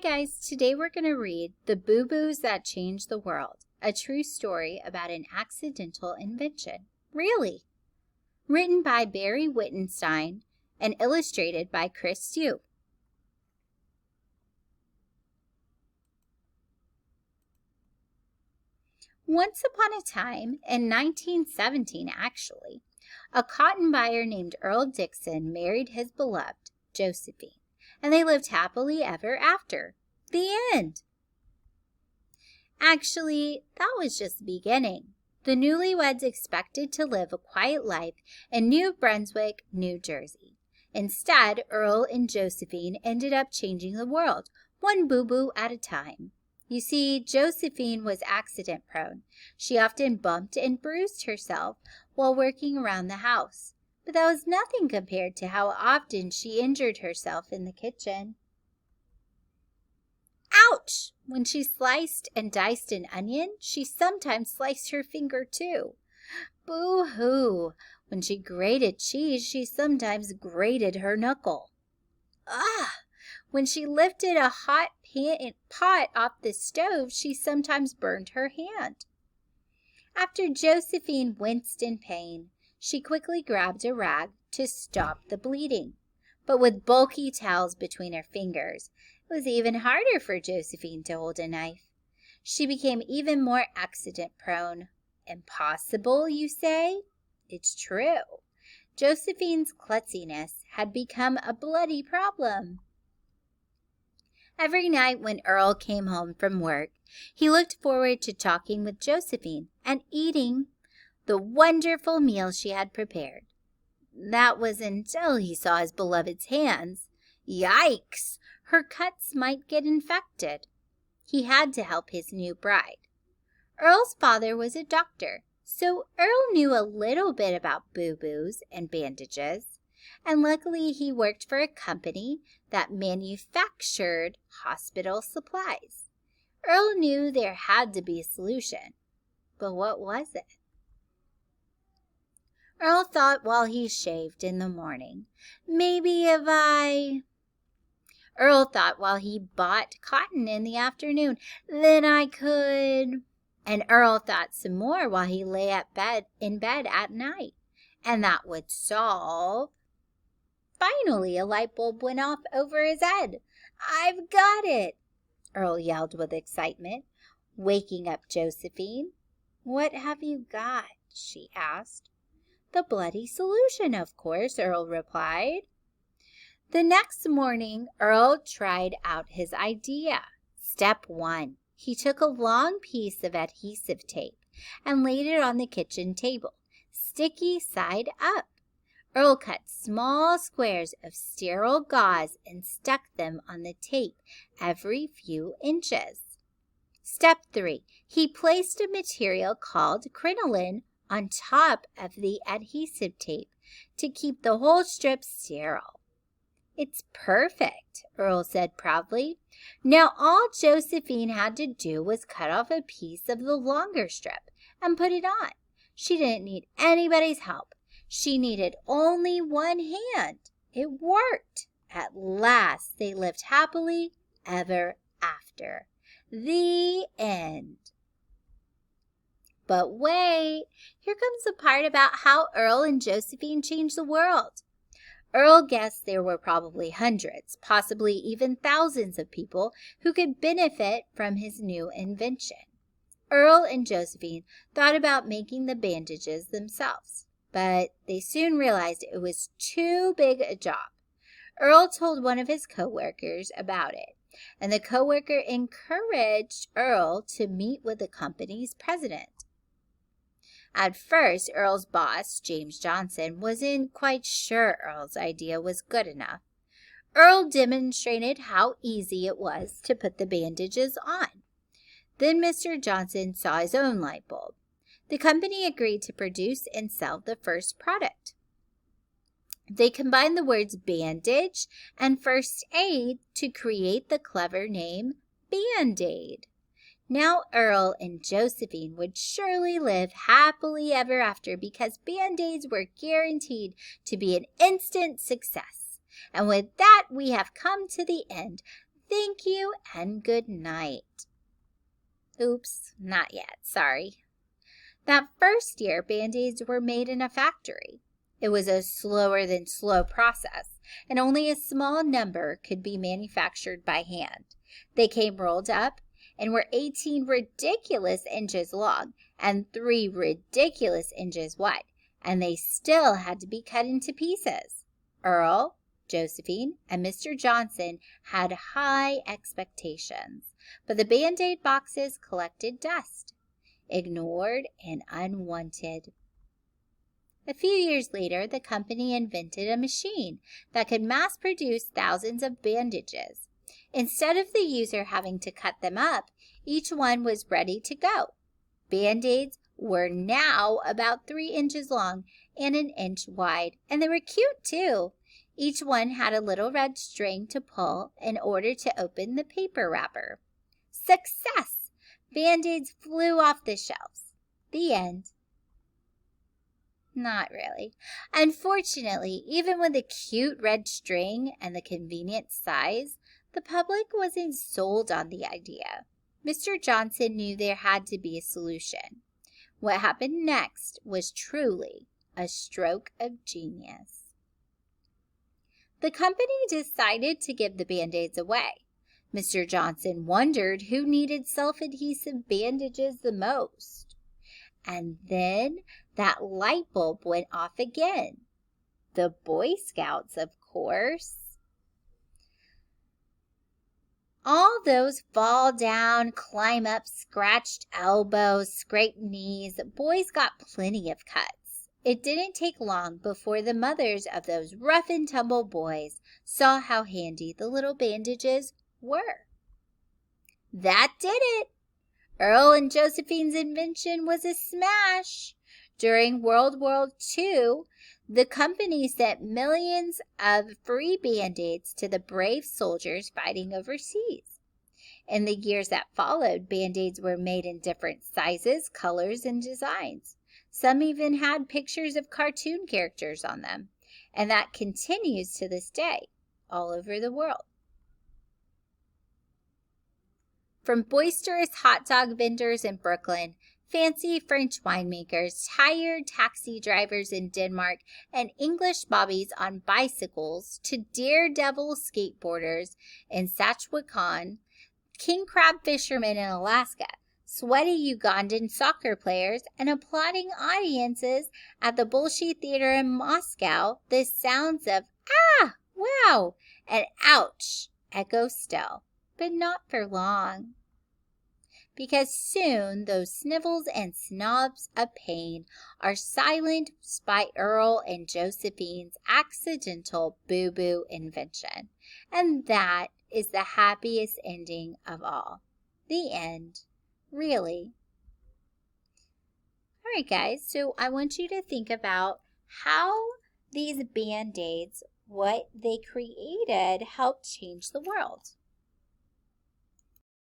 Hi guys, today we're going to read The Boo-Boos That Changed the World, a true story about an accidental invention. Really? Written by Barry Wittenstein and illustrated by Chris Stu. Once upon a time, in 1917 actually, a cotton buyer named Earl Dixon married his beloved, Josephine, and they lived happily ever after. The end. Actually, that was just the beginning. The newlyweds expected to live a quiet life in New Brunswick, New Jersey. Instead, Earl and Josephine ended up changing the world, one boo-boo at a time. You see, Josephine was accident-prone. She often bumped and bruised herself while working around the house. But that was nothing compared to how often she injured herself in the kitchen. Ouch! When she sliced and diced an onion, she sometimes sliced her finger too. Boo-hoo! When she grated cheese, she sometimes grated her knuckle. Ugh! When she lifted a hot pot off the stove, she sometimes burned her hand. After Josephine winced in pain, she quickly grabbed a rag to stop the bleeding. But with bulky towels between her fingers, it was even harder for Josephine to hold a knife. She became even more accident-prone. Impossible, you say? It's true. Josephine's klutziness had become a bloody problem. Every night when Earl came home from work, he looked forward to talking with Josephine and eating the wonderful meal she had prepared. That was until he saw his beloved's hands. Yikes! Her cuts might get infected. He had to help his new bride. Earl's father was a doctor, so Earl knew a little bit about boo-boos and bandages, and luckily he worked for a company that manufactured hospital supplies. Earl knew there had to be a solution, but what was it? Earl thought while he shaved in the morning, Earl thought while he bought cotton in the afternoon, then I could... And Earl thought some more while he lay in bed at night, and that would solve... Finally, a light bulb went off over his head. "I've got it!" Earl yelled with excitement, waking up Josephine. "What have you got?" she asked. "The bloody solution, of course," Earl replied. The next morning, Earl tried out his idea. Step 1. He took a long piece of adhesive tape and laid it on the kitchen table, sticky side up. Earl cut small squares of sterile gauze and stuck them on the tape every few inches. Step 3. He placed a material called crinoline on top of the adhesive tape to keep the whole strip sterile. "It's perfect," Earl said proudly. Now all Josephine had to do was cut off a piece of the longer strip and put it on. She didn't need anybody's help. She needed only one hand. It worked. At last they lived happily ever after. The end. But wait, here comes the part about how Earl and Josephine changed the world. Earl guessed there were probably hundreds, possibly even thousands of people who could benefit from his new invention. Earl and Josephine thought about making the bandages themselves, but they soon realized it was too big a job. Earl told one of his co-workers about it, and the co-worker encouraged Earl to meet with the company's president. At first, Earl's boss, James Johnson, wasn't quite sure Earl's idea was good enough. Earl demonstrated how easy it was to put the bandages on. Then Mr. Johnson saw his own light bulb. The company agreed to produce and sell the first product. They combined the words bandage and first aid to create the clever name Band-Aid. Now Earl and Josephine would surely live happily ever after because Band-Aids were guaranteed to be an instant success. And with that, we have come to the end. Thank you and good night. Oops, not yet, sorry. That first year, Band-Aids were made in a factory. It was a slower than slow process, and only a small number could be manufactured by hand. They came rolled up and were 18 ridiculous inches long and 3 ridiculous inches wide, and they still had to be cut into pieces. Earl, Josephine, and Mr. Johnson had high expectations, but the Band-Aid boxes collected dust, ignored and unwanted. A few years later, the company invented a machine that could mass produce thousands of bandages. Instead of the user having to cut them up, each one was ready to go. Band-Aids were now about 3 inches long and 1 inch wide, and they were cute too. Each one had a little red string to pull in order to open the paper wrapper. Success! Band-Aids flew off the shelves. The end. Not really. Unfortunately, even with the cute red string and the convenient size, the public wasn't sold on the idea. Mr. Johnson knew there had to be a solution. What happened next was truly a stroke of genius. The company decided to give the Band-Aids away. Mr. Johnson wondered who needed self-adhesive bandages the most. And then that light bulb went off again. The Boy Scouts, of course. All those fall down, climb up, scratched elbows, scraped knees, boys got plenty of cuts. It didn't take long before the mothers of those rough and tumble boys saw how handy the little bandages were. That did it. Earl and Josephine's invention was a smash. During World War II, the company sent millions of free Band-Aids to the brave soldiers fighting overseas. In the years that followed, Band-Aids were made in different sizes, colors, and designs. Some even had pictures of cartoon characters on them, and that continues to this day all over the world. From boisterous hot dog vendors in Brooklyn, fancy French winemakers, tired taxi drivers in Denmark, and English bobbies on bicycles to daredevil skateboarders in Saskatchewan, king crab fishermen in Alaska, sweaty Ugandan soccer players, and applauding audiences at the Bolshoi Theater in Moscow, the sounds of "ah," "wow," and "ouch" echo still, but not for long. Because soon those snivels and snobs of pain are silenced by Earl and Josephine's accidental boo-boo invention. And that is the happiest ending of all. The end. Really. All right, guys. So I want you to think about how these Band-Aids, what they created, helped change the world.